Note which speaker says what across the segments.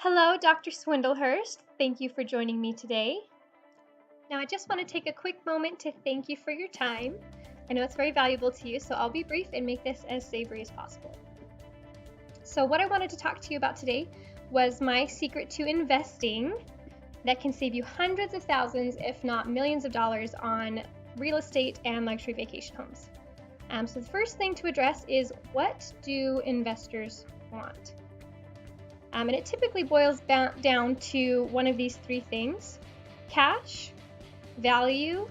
Speaker 1: Hello, Dr. Swindlehurst. Thank you for joining me today. Now, I just want to take a quick moment to thank you for your time. I know it's very valuable to you, so I'll be brief and make this as savory as possible. So, what I wanted to talk to you about today was my secret to investing that can save you hundreds of thousands, if not millions of dollars on real estate and luxury vacation homes. So the first thing to address is, what do investors want? And it typically boils down to one of these three things: cash, value,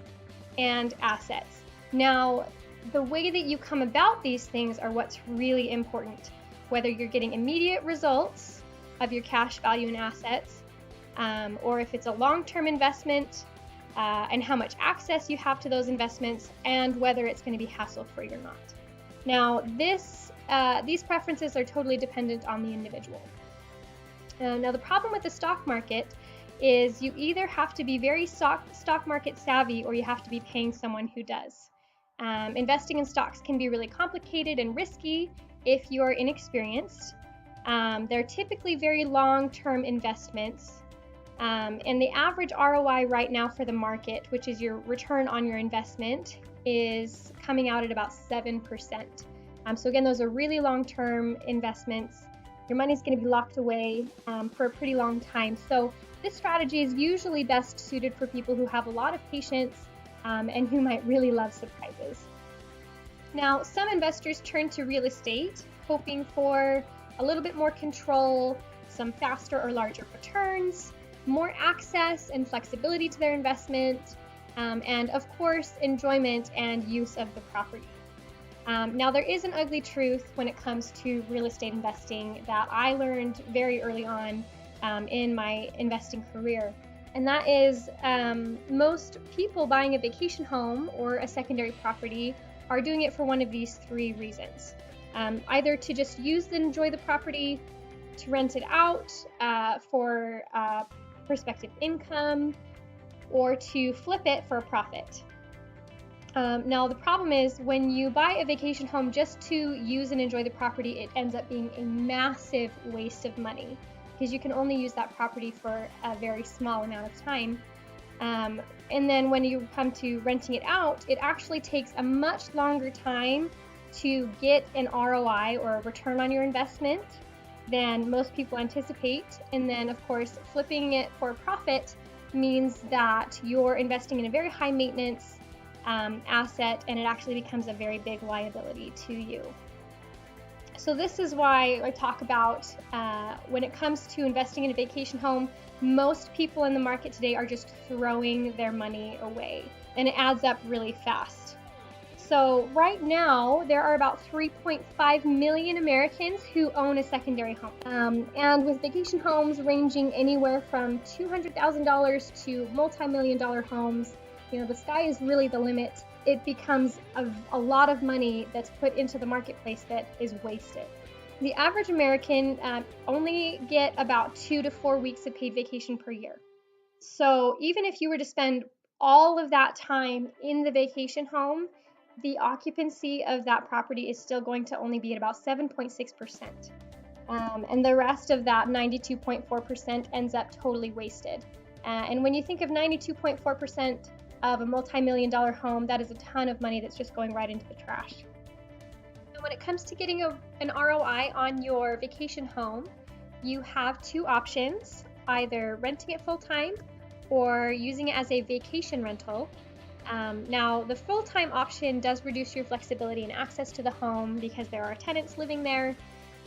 Speaker 1: and assets. Now, the way that you come about these things are what's really important. Whether you're getting immediate results of your cash, value, and assets, or if it's a long-term investment, and how much access you have to those investments, and whether it's going to be hassle-free or not. Now, these preferences are totally dependent on the individual. Now, the problem with the stock market is you either have to be very stock market savvy, or you have to be paying someone who does. Investing in stocks can be really complicated and risky if you're inexperienced. They're typically very long-term investments. And the average ROI right now for the market, which is your return on your investment, is coming out at about 7%. So again, those are really long-term investments. Your money's going to be locked away for a pretty long time. So this strategy is usually best suited for people who have a lot of patience and who might really love surprises. Now, some investors turn to real estate hoping for a little bit more control, some faster or larger returns, more access and flexibility to their investment, and of course, enjoyment and use of the property. Now, there is an ugly truth when it comes to real estate investing that I learned very early on in my investing career, and that is most people buying a vacation home or a secondary property are doing it for one of these three reasons. Either to just use and enjoy the property, to rent it out for prospective income, or to flip it for a profit. Now, the problem is when you buy a vacation home just to use and enjoy the property, it ends up being a massive waste of money because you can only use that property for a very small amount of time. And then when you come to renting it out, it actually takes a much longer time to get an ROI, or a return on your investment, than most people anticipate. And then, of course, flipping it for a profit means that you're investing in a very high maintenance asset, and it actually becomes a very big liability to you. So this is why I talk about when it comes to investing in a vacation home, most people in the market today are just throwing their money away, and it adds up really fast. So right now, there are about 3.5 million Americans who own a secondary home. And with vacation homes ranging anywhere from $200,000 to multi-million-dollar homes, the sky is really the limit. It becomes a lot of money that's put into the marketplace that is wasted. The average American only get about 2 to 4 weeks of paid vacation per year. So even if you were to spend all of that time in the vacation home, the occupancy of that property is still going to only be at about 7.6%. And the rest of that 92.4% ends up totally wasted. And when you think of 92.4% of a multi-million-dollar home, that is a ton of money that's just going right into the trash. And when it comes to getting an ROI on your vacation home, you have two options: either renting it full-time or using it as a vacation rental. Now, the full-time option does reduce your flexibility and access to the home because there are tenants living there,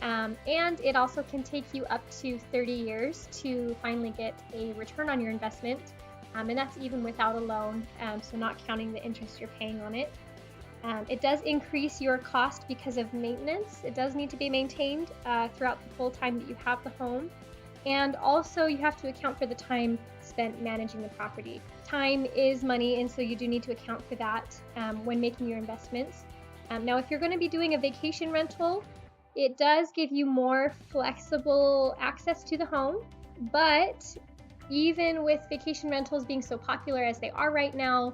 Speaker 1: and it also can take you up to 30 years to finally get a return on your investment, and that's even without a loan, so not counting the interest you're paying on it. It does increase your cost because of maintenance. It does need to be maintained throughout the full time that you have the home, and also you have to account for the time spent managing the property. Time is money, and so you do need to account for that when making your investments. Now, if you're going to be doing a vacation rental, it does give you more flexible access to the home, but even with vacation rentals being so popular as they are right now,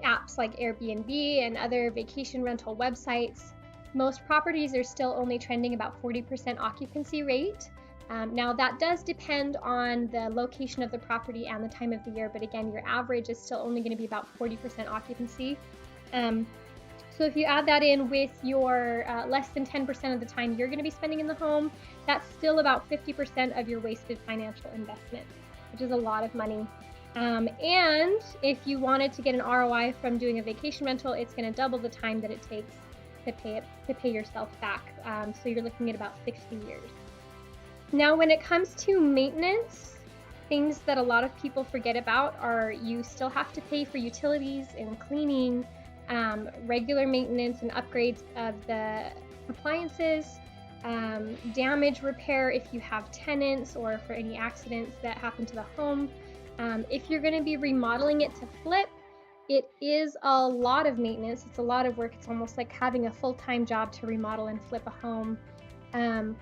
Speaker 1: apps like Airbnb and other vacation rental websites, most properties are still only trending about 40% occupancy rate, Now that does depend on the location of the property and the time of the year, but again, your average is still only going to be about 40% occupancy. So if you add that in with your less than 10% of the time you're going to be spending in the home, that's still about 50% of your wasted financial investment, which is a lot of money. And if you wanted to get an ROI from doing a vacation rental, it's going to double the time that it takes to pay yourself back. So you're looking at about 60 years. Now, when it comes to maintenance, things that a lot of people forget about are you still have to pay for utilities and cleaning, regular maintenance and upgrades of the appliances, damage repair if you have tenants or for any accidents that happen to the home. If you're going to be remodeling it to flip, it is a lot of maintenance. It's a lot of work. It's almost like having a full-time job to remodel and flip a home.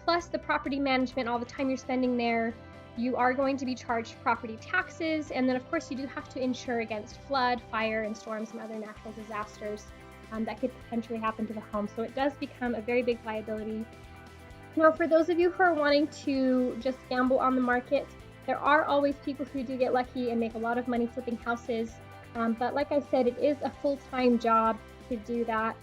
Speaker 1: Plus the property management, all the time you're spending there. You are going to be charged property taxes, and then of course you do have to insure against flood, fire, and storms and other natural disasters that could potentially happen to the home. So it does become a very big liability. Now, for those of you who are wanting to just gamble on the market, there are always people who do get lucky and make a lot of money flipping houses. But like I said, it is a full-time job to do that.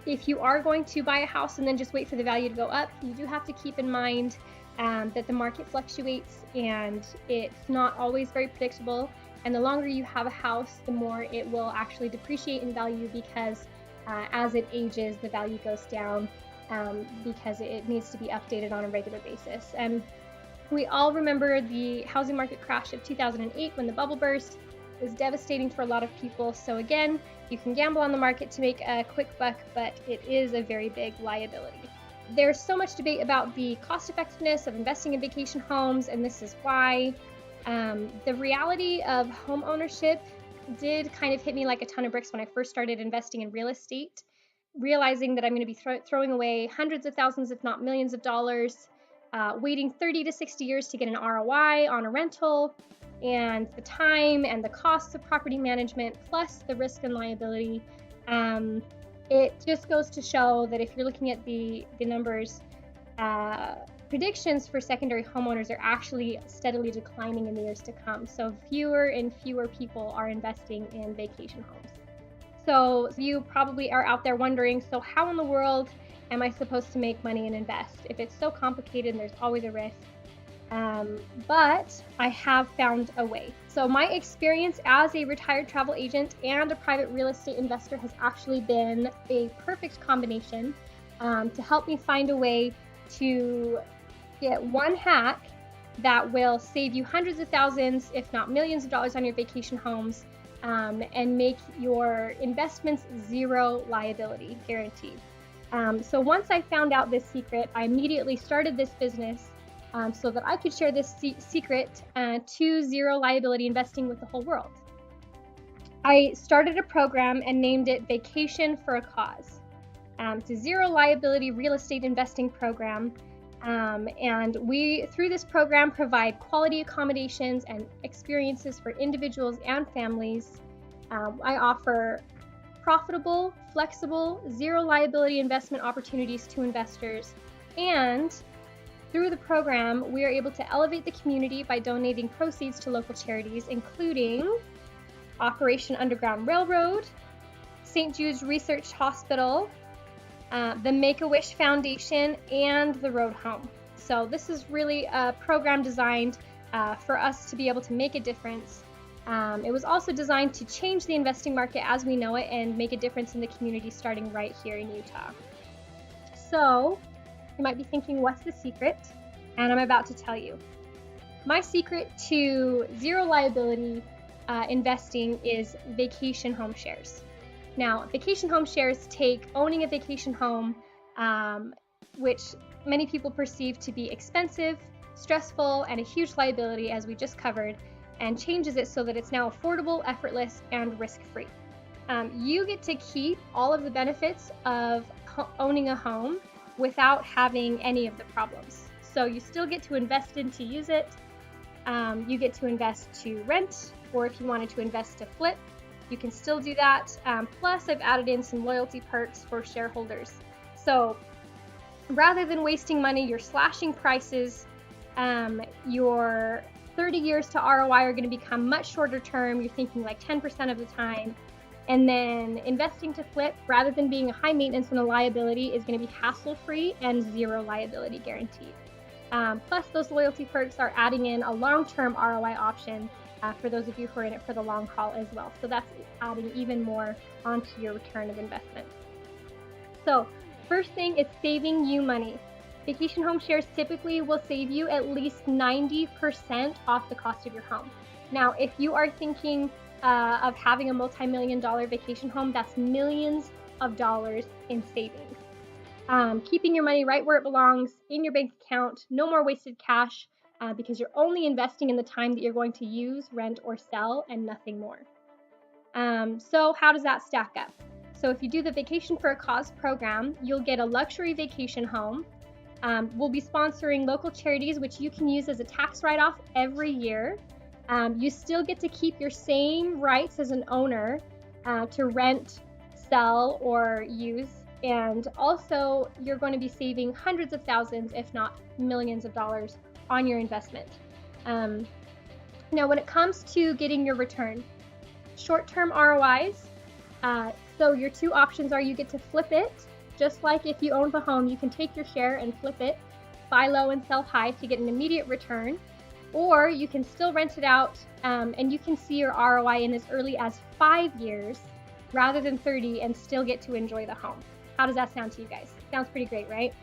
Speaker 1: If you are going to buy a house and then just wait for the value to go up, you do have to keep in mind that the market fluctuates and it's not always very predictable. And the longer you have a house, the more it will actually depreciate in value because as it ages, the value goes down because it needs to be updated on a regular basis. And we all remember the housing market crash of 2008 when the bubble burst. It was devastating for a lot of people. So again, you can gamble on the market to make a quick buck, but it is a very big liability. There's so much debate about the cost effectiveness of investing in vacation homes, and this is why. The reality of home ownership did kind of hit me like a ton of bricks when I first started investing in real estate, realizing that I'm going to be throwing away hundreds of thousands, if not millions of dollars, waiting 30 to 60 years to get an ROI on a rental, and the time and the costs of property management, plus the risk and liability. It just goes to show that if you're looking at the numbers, predictions for secondary homeowners are actually steadily declining in the years to come. So fewer and fewer people are investing in vacation homes. So you probably are out there wondering, so how in the world am I supposed to make money and invest? If it's so complicated and there's always a risk. But I have found a way. So my experience as a retired travel agent and a private real estate investor has actually been a perfect combination to help me find a way to get one hack that will save you hundreds of thousands, if not millions of dollars on your vacation homes, and make your investments zero liability guaranteed. So once I found out this secret, I immediately started this business so that I could share this secret to zero liability investing with the whole world. I started a program and named it Vacation for a Cause. It's a zero liability real estate investing program. And we, through this program, provide quality accommodations and experiences for individuals and families. I offer profitable, flexible, zero liability investment opportunities to investors. And through the program, we are able to elevate the community by donating proceeds to local charities, including Operation Underground Railroad, St. Jude's Research Hospital, the Make-A-Wish Foundation, and the Road Home. So this is really a program designed for us to be able to make a difference. It was also designed to change the investing market as we know it and make a difference in the community starting right here in Utah. So you might be thinking, what's the secret? And I'm about to tell you. My secret to zero liability investing is vacation home shares. Now, vacation home shares take owning a vacation home, which many people perceive to be expensive, stressful, and a huge liability, as we just covered, and changes it so that it's now affordable, effortless, and risk-free. You get to keep all of the benefits of owning a home without having any of the problems. So you still get to invest in to use it. You get to invest to rent, or if you wanted to invest to flip, you can still do that. Plus, I've added in some loyalty perks for shareholders. So rather than wasting money, you're slashing prices Your 30 years to ROI are going to become much shorter term. You're thinking like 10% of the time. And then investing to flip, rather than being a high maintenance and a liability, is going to be hassle-free and zero liability guaranteed. Plus, those loyalty perks are adding in a long-term ROI option for those of you who are in it for the long haul as well. So that's adding even more onto your return of investment. So first thing is saving you money. Vacation home shares typically will save you at least 90% off the cost of your home. Now, if you are thinking of having a multi-million-dollar vacation home, that's millions of dollars in savings. Keeping your money right where it belongs, in your bank account, no more wasted cash, because you're only investing in the time that you're going to use, rent, or sell, and nothing more. So how does that stack up? So if you do the Vacation for a Cause program, you'll get a luxury vacation home. We'll be sponsoring local charities, which you can use as a tax write-off every year. You still get to keep your same rights as an owner to rent, sell, or use. And also, you're going to be saving hundreds of thousands, if not millions of dollars on your investment. Now, when it comes to getting your return, short-term ROIs, so your two options are you get to flip it. Just like if you own the home, you can take your share and flip it, buy low and sell high to get an immediate return. Or you can still rent it out and you can see your ROI in as early as 5 years rather than 30 and still get to enjoy the home. How does that sound to you guys? Sounds pretty great, right?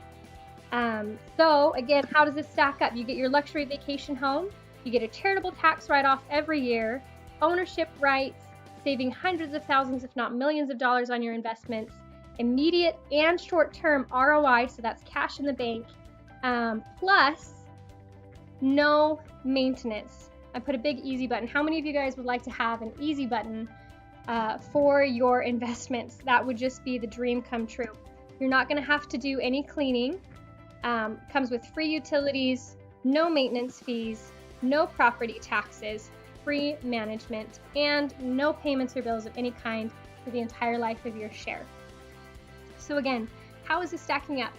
Speaker 1: So again, how does this stack up? You get your luxury vacation home, you get a charitable tax write-off every year, ownership rights, saving hundreds of thousands, if not millions of dollars on your investments, immediate and short-term ROI, so that's cash in the bank, plus no maintenance. I put a big easy button. How many of you guys would like to have an easy button for your investments? That would just be the dream come true. You're not going to have to do any cleaning. Comes with free utilities, no maintenance fees, no property taxes, free management, and no payments or bills of any kind for the entire life of your share. So again, how is this stacking up?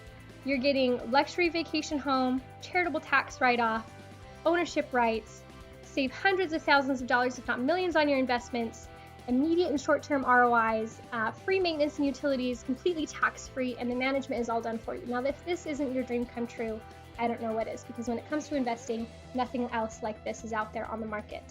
Speaker 1: You're getting luxury vacation home, charitable tax write-off, ownership rights, save hundreds of thousands of dollars, if not millions, on your investments, immediate and short-term ROIs, free maintenance and utilities, completely tax-free, and the management is all done for you. Now, if this isn't your dream come true, I don't know what is, because when it comes to investing, nothing else like this is out there on the market.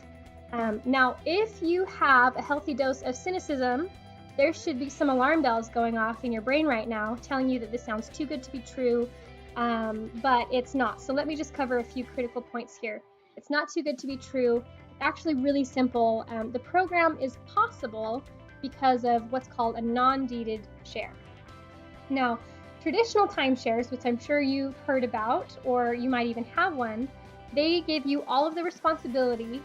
Speaker 1: Now, if you have a healthy dose of cynicism, there should be some alarm bells going off in your brain right now telling you that this sounds too good to be true, but it's not. So let me just cover a few critical points here. It's not too good to be true. It's actually really simple. The program is possible because of what's called a non-deeded share. Now, traditional timeshares, which I'm sure you've heard about, or you might even have one, they give you all of the responsibility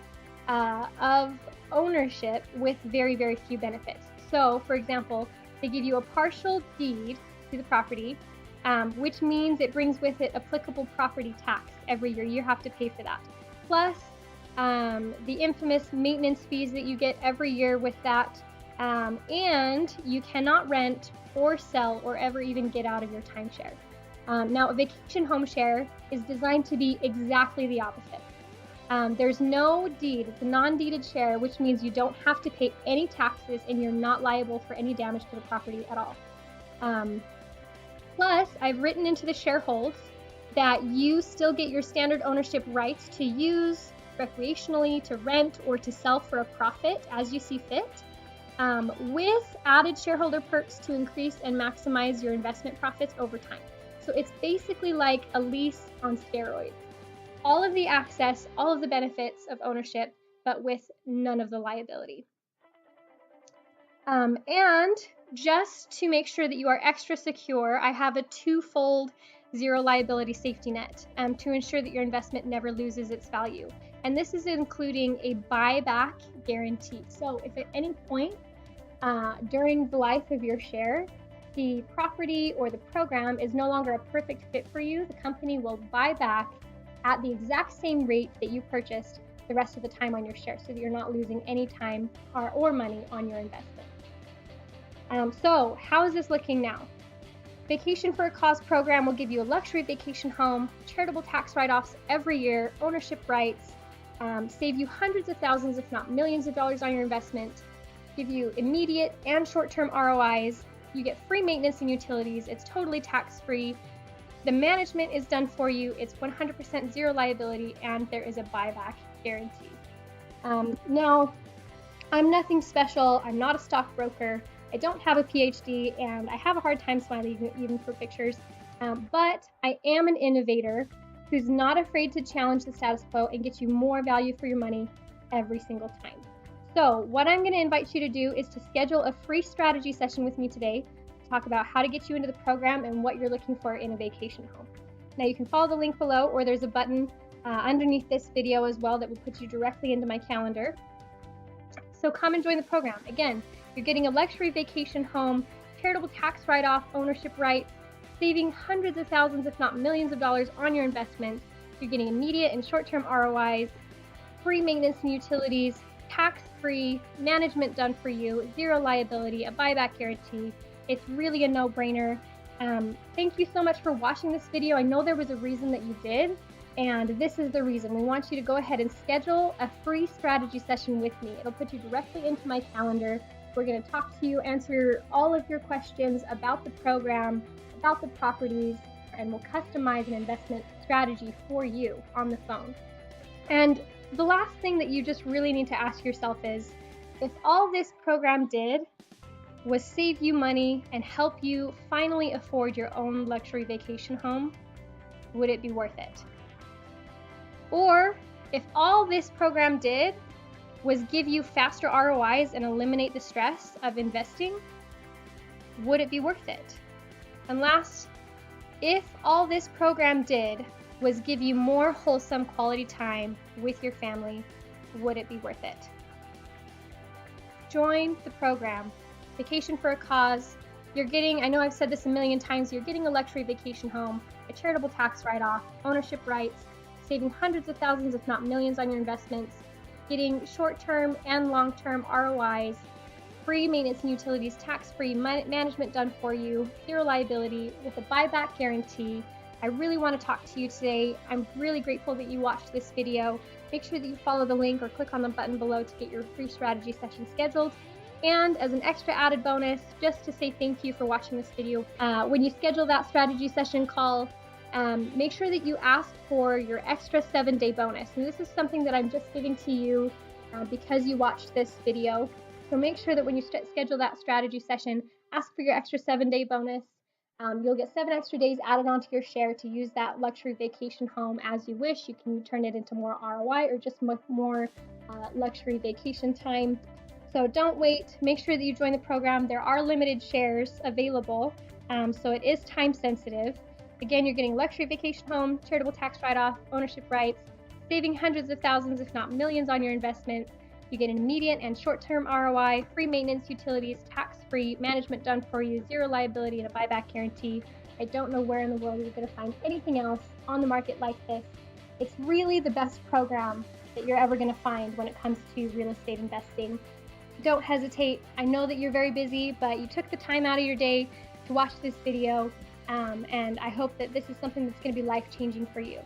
Speaker 1: of ownership with very, very few benefits. So, for example, they give you a partial deed to the property, which means it brings with it applicable property tax every year. You have to pay for that. Plus, the infamous maintenance fees that you get every year with that, and you cannot rent or sell or ever even get out of your timeshare. Now, a vacation home share is designed to be exactly the opposite. There's no deed. It's a non-deeded share, which means you don't have to pay any taxes and you're not liable for any damage to the property at all. Plus, I've written into the shareholds that you still get your standard ownership rights to use recreationally, to rent, or to sell for a profit as you see fit, with added shareholder perks to increase and maximize your investment profits over time. So it's basically like a lease on steroids. All of the access, all of the benefits of ownership, but with none of the liability. And just to make sure that you are extra secure, I have a twofold zero liability safety net to ensure that your investment never loses its value. And this is including a buyback guarantee. So if at any point during the life of your share, the property or the program is no longer a perfect fit for you, the company will buy back at the exact same rate that you purchased the rest of the time on your share, so that you're not losing any time or money on your investment. So how is this looking now? Vacation for a Cause program will give you a luxury vacation home, charitable tax write-offs every year, ownership rights, save you hundreds of thousands, if not millions of dollars on your investment, give you immediate and short-term ROIs, you get free maintenance and utilities, it's totally tax-free, the management is done for you, it's 100% zero liability, and there is a buyback guarantee. Now, I'm nothing special, I'm not a stockbroker, I don't have a PhD, and I have a hard time smiling even for pictures, but I am an innovator who's not afraid to challenge the status quo and get you more value for your money every single time. So what I'm going to invite you to do is to schedule a free strategy session with me today to talk about how to get you into the program and what you're looking for in a vacation home. Now you can follow the link below, or there's a button underneath this video as well that will put you directly into my calendar. So come and join the program. Again, you're getting a luxury vacation home, charitable tax write-off, ownership rights, saving hundreds of thousands, if not millions of dollars on your investments. You're getting immediate and short-term ROIs, free maintenance and utilities, tax-free, management done for you, zero liability, a buyback guarantee. It's really a no-brainer. Thank you so much for watching this video. I know there was a reason that you did, and this is the reason. We want you to go ahead and schedule a free strategy session with me. It'll put you directly into my calendar. We're going to talk to you, answer all of your questions about the program, about the properties, and we'll customize an investment strategy for you on the phone. And the last thing that you just really need to ask yourself is, if all this program did was save you money and help you finally afford your own luxury vacation home, would it be worth it? Or if all this program did was give you faster ROIs and eliminate the stress of investing, would it be worth it? And last, if all this program did was give you more wholesome quality time with your family, would it be worth it? Join the program. Vacation for a Cause. You're getting, I know I've said this a million times, you're getting a luxury vacation home, a charitable tax write-off, ownership rights, saving hundreds of thousands, if not millions on your investments, getting short-term and long-term ROIs, free maintenance and utilities, tax-free, management done for you, zero liability, with a buyback guarantee. I really want to talk to you today. I'm really grateful that you watched this video. Make sure that you follow the link or click on the button below to get your free strategy session scheduled. And as an extra added bonus, just to say thank you for watching this video, when you schedule that strategy session call, make sure that you ask for your extra 7-day bonus. And this is something that I'm just giving to you because you watched this video. So make sure that when you schedule that strategy session, ask for your extra 7-day bonus. You'll get 7 extra days added onto your share to use that luxury vacation home as you wish. You can turn it into more ROI or just more luxury vacation time. So don't wait. Make sure that you join the program. There are limited shares available, so it is time sensitive. Again, you're getting luxury vacation home, charitable tax write-off, ownership rights, saving hundreds of thousands, if not millions on your investment. You get an immediate and short-term ROI, free maintenance, utilities, tax-free, management done for you, zero liability, and a buyback guarantee. I don't know where in the world you're going to find anything else on the market like this. It's really the best program that you're ever going to find when it comes to real estate investing. Don't hesitate. I know that you're very busy, but you took the time out of your day to watch this video, and I hope that this is something that's going to be life-changing for you.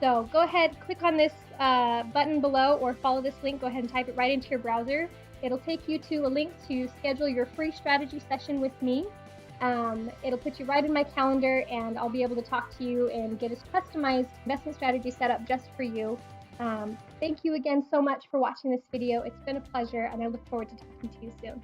Speaker 1: So go ahead, click on this button below or follow this link. Go ahead and type it right into your browser. It'll take you to a link to schedule your free strategy session with me. It'll put you right in my calendar, and I'll be able to talk to you and get a customized investment strategy set up just for you. Thank you again so much for watching this video. It's been a pleasure, and I look forward to talking to you soon.